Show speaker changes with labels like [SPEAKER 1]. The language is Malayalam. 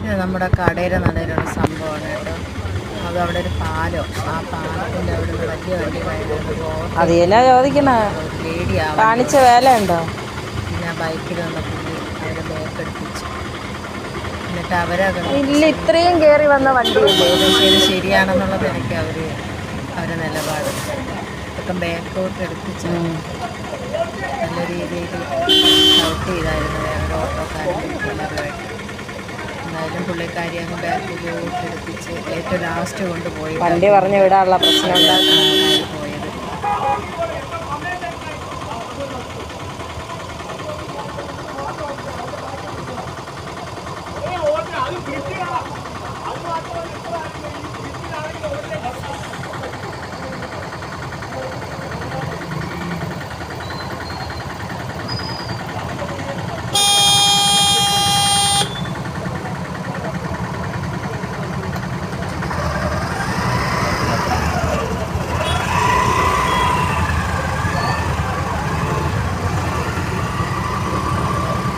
[SPEAKER 1] ഇത് നമ്മുടെ കടയുടെ നടയിലുള്ള സംഭവമാണ് കേട്ടോ. അത് അവിടെ ഒരു പാലോ, ആ പാലത്തിൻ്റെ അവിടെ നിന്ന് വലിയ
[SPEAKER 2] അത് എന്നാ ചോദിക്കണ
[SPEAKER 1] ലേഡി
[SPEAKER 2] കാണിച്ച വേല ഉണ്ടോ?
[SPEAKER 1] പിന്നെ ബൈക്കിൽ വന്ന പുള്ളി അവരെ ബേക്കെടുപ്പിച്ചു. എന്നിട്ട് അവരത്
[SPEAKER 2] ഇല്ല, ഇത്രയും കയറി വന്ന വണ്ടി
[SPEAKER 1] ശരിയാണെന്നുള്ളത് എനിക്ക് അവരുടെ നിലപാട് ഇതൊക്കെ ബാക്കോട്ട് എടുപ്പിച്ചു. നല്ല രീതിയിൽ ഷൗട്ട് ചെയ്തായിരുന്നു വേറെ ഓട്ടോക്കാരും എല്ലാവരുമായിട്ട്. എന്നാലും പുള്ളിക്കാരി അങ്ങ് ബാക്കിലോട്ട് എടുപ്പിച്ച് ഏറ്റവും ലാസ്റ്റ് കൊണ്ടുപോയി
[SPEAKER 2] വണ്ടി പറഞ്ഞു വിടാനുള്ള പ്രശ്നം
[SPEAKER 1] പോയത്.